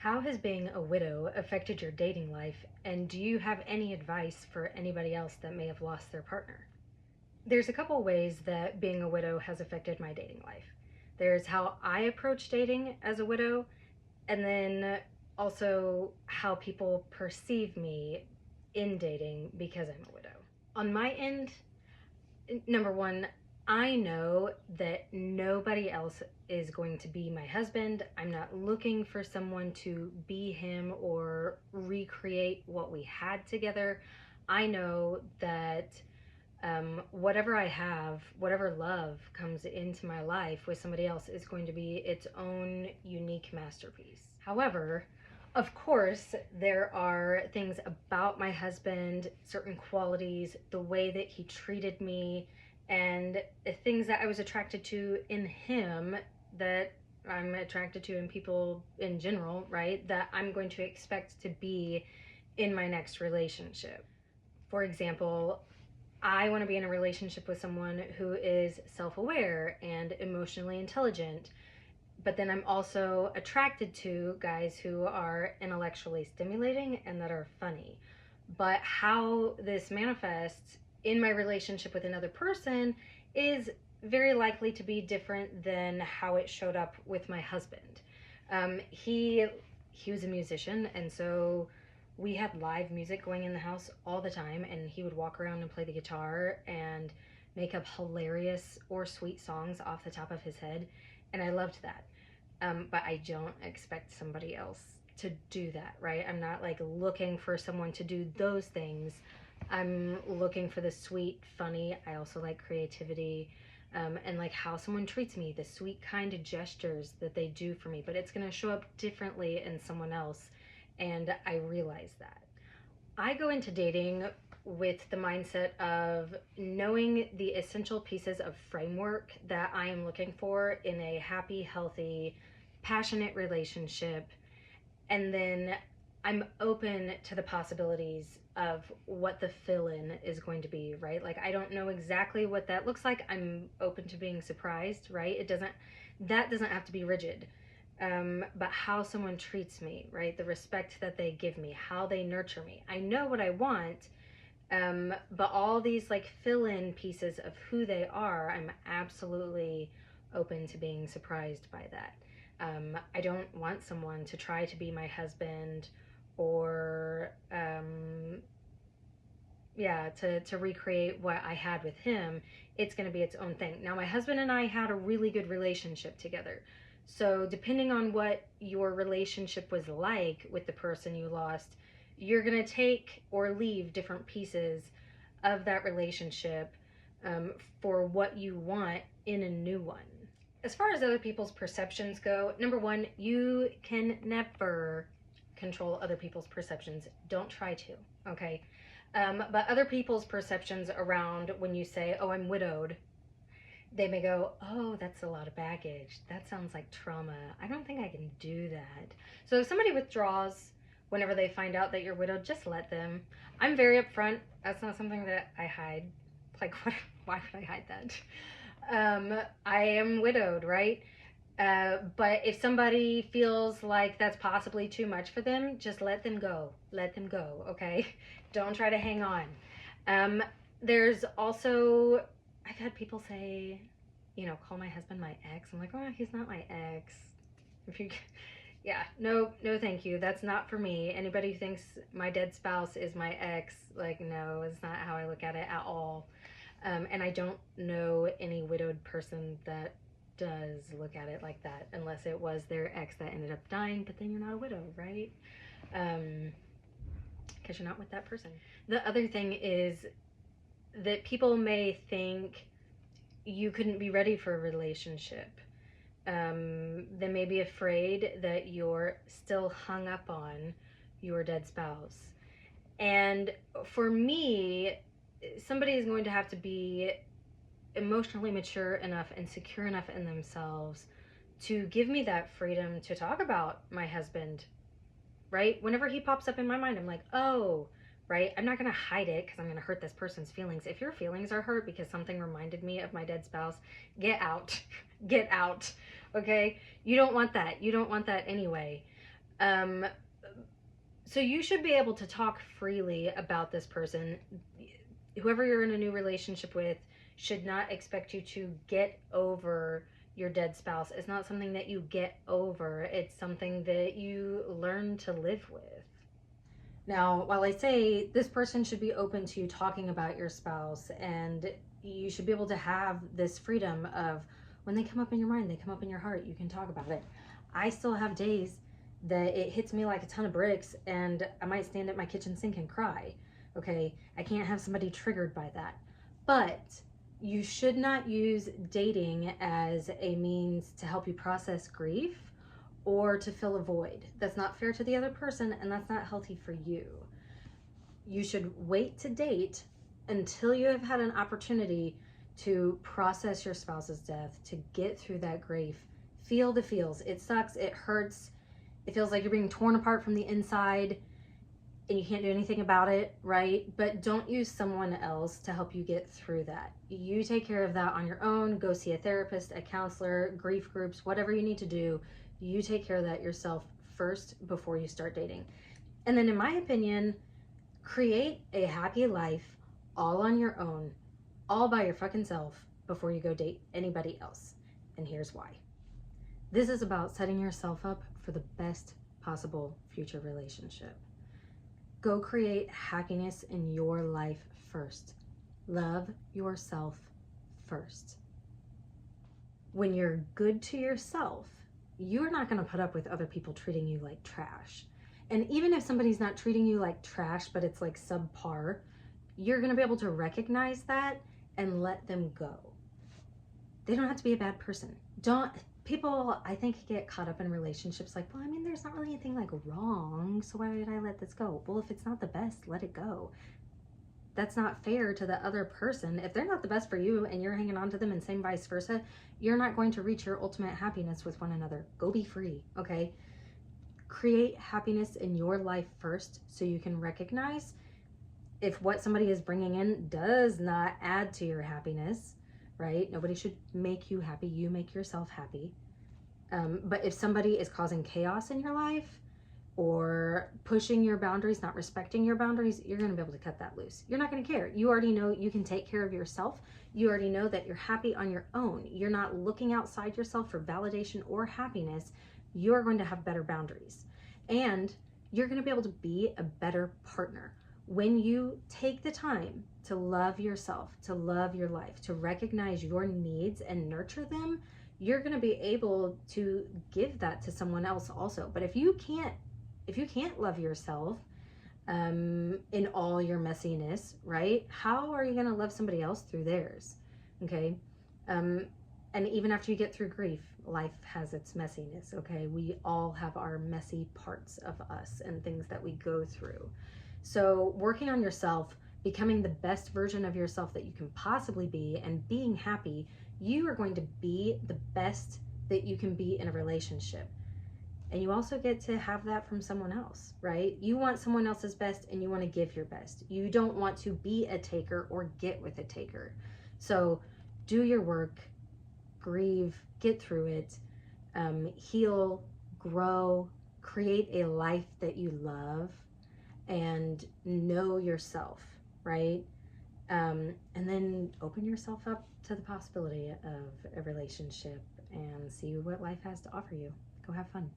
How has being a widow affected your dating life, and do you have any advice for anybody else that may have lost their partner? There's a couple ways that being a widow has affected my dating life. There's how I approach dating as a widow, and then also how people perceive me in dating because I'm a widow. On my end, number one, I know that nobody else is going to be my husband. I'm not looking for someone to be him or recreate what we had together. I know that whatever I have, whatever love comes into my life with somebody else is going to be its own unique masterpiece. However, of course, there are things about my husband, certain qualities, the way that he treated me, and things that I was attracted to in him that I'm attracted to in people in general, right? That I'm going to expect to be in my next relationship. For example, I want to be in a relationship with someone who is self aware and emotionally intelligent, but then I'm also attracted to guys who are intellectually stimulating and that are funny. But how this manifests in my relationship with another person is very likely to be different than how it showed up with my husband. He was a musician, and so we had live music going in the house all the time, and he would walk around and play the guitar and make up hilarious or sweet songs off the top of his head, and I loved that. But I don't expect somebody else to do that, right? I'm not like looking for someone to do those things. I'm looking for the sweet, funny. I also like creativity, and like how someone treats me, the sweet, kind of gestures that they do for me. But it's going to show up differently in someone else, and I realize that. I go into dating with the mindset of knowing the essential pieces of framework that I am looking for in a happy, healthy, passionate relationship. And then I'm open to the possibilities of what the fill in is going to be, right? Like, I don't know exactly what that looks like. I'm open to being surprised, right? That doesn't have to be rigid. But how someone treats me, right? The respect that they give me, how they nurture me. I know what I want, but all these like fill in pieces of who they are, I'm absolutely open to being surprised by that. I don't want someone to try to be my husband or, yeah, to recreate what I had with him. It's going to be its own thing. Now, my husband and I had a really good relationship together. So, depending on what your relationship was like with the person you lost, you're going to take or leave different pieces of that relationship, for what you want in a new one. As far as other people's perceptions go, number one, you can never control other people's perceptions. Don't try to, okay? But other people's perceptions around when you say, oh, I'm widowed, they may go, oh, that's a lot of baggage. That sounds like trauma. I don't think I can do that. So if somebody withdraws whenever they find out that you're widowed, just let them. I'm very upfront. That's not something that I hide. Like, what? Why would I hide that? I am widowed, right? But if somebody feels like that's possibly too much for them, just let them go. Let them go, okay? Don't try to hang on. There's also, I've had people say, call my husband my ex. I'm like, oh, he's not my ex. If you, yeah, no, no, thank you. That's not for me. Anybody who thinks my dead spouse is my ex, like, no, it's not how I look at it at all. And I don't know any widowed person that does look at it like that, unless it was their ex that ended up dying, but then you're not a widow, right? Because you're not with that person. The other thing is that people may think you couldn't be ready for a relationship. They may be afraid that you're still hung up on your dead spouse. And for me, somebody is going to have to be emotionally mature enough and secure enough in themselves to give me that freedom to talk about my husband, right? Whenever he pops up in my mind, I'm like, oh, right? I'm not going to hide it because I'm going to hurt this person's feelings. If your feelings are hurt because something reminded me of my dead spouse, get out. Get out, okay? You don't want that. You don't want that anyway. Um, so you should be able to talk freely about this person. Whoever you're in a new relationship with should not expect you to get over your dead spouse. It's not something that you get over, it's something that you learn to live with. Now, while I say this person should be open to you talking about your spouse, and you should be able to have this freedom of when they come up in your mind, they come up in your heart, you can talk about it. I still have days that it hits me like a ton of bricks, and I might stand at my kitchen sink and cry. Okay, I can't have somebody triggered by that. But you should not use dating as a means to help you process grief or to fill a void. That's not fair to the other person, and that's not healthy for you. You should wait to date until you have had an opportunity to process your spouse's death, to get through that grief, feel the feels. It sucks, it hurts, it feels like you're being torn apart from the inside and you can't do anything about it, right? But don't use someone else to help you get through that. You take care of that on your own. Go see a therapist, a counselor, grief groups, whatever you need to do. You take care of that yourself first before you start dating. And then, in my opinion, create a happy life all on your own, all by your fucking self before you go date anybody else. And here's why. This is about setting yourself up for the best possible future relationship. Go create happiness in your life first. Love yourself first. When you're good to yourself, you're not going to put up with other people treating you like trash. And even if somebody's not treating you like trash, but it's like subpar, you're going to be able to recognize that and let them go. They don't have to be a bad person. People, I think, get caught up in relationships like, well, I mean, there's not really anything like wrong, so why did I let this go? Well, if it's not the best, let it go. That's not fair to the other person. If they're not the best for you and you're hanging on to them, and same vice versa, you're not going to reach your ultimate happiness with one another. Go be free, okay? Create happiness in your life first so you can recognize if what somebody is bringing in does not add to your happiness, right? Nobody should make you happy. You make yourself happy. But if somebody is causing chaos in your life or pushing your boundaries, not respecting your boundaries, you're going to be able to cut that loose. You're not going to care. You already know you can take care of yourself. You already know that you're happy on your own. You're not looking outside yourself for validation or happiness. You're going to have better boundaries. And you're going to be able to be a better partner. When you take the time to love yourself, to love your life, to recognize your needs and nurture them, you're going to be able to give that to someone else also. But if you can't love yourself in all your messiness, right? How are you going to love somebody else through theirs? Okay. And even after you get through grief, life has its messiness. Okay. We all have our messy parts of us and things that we go through. So working on yourself, becoming the best version of yourself that you can possibly be, and being happy, you are going to be the best that you can be in a relationship. And you also get to have that from someone else, right? You want someone else's best and you want to give your best. You don't want to be a taker or get with a taker. So do your work, grieve, get through it, heal, grow, create a life that you love, and know yourself, right? And then open yourself up to the possibility of a relationship and see what life has to offer you. Go have fun.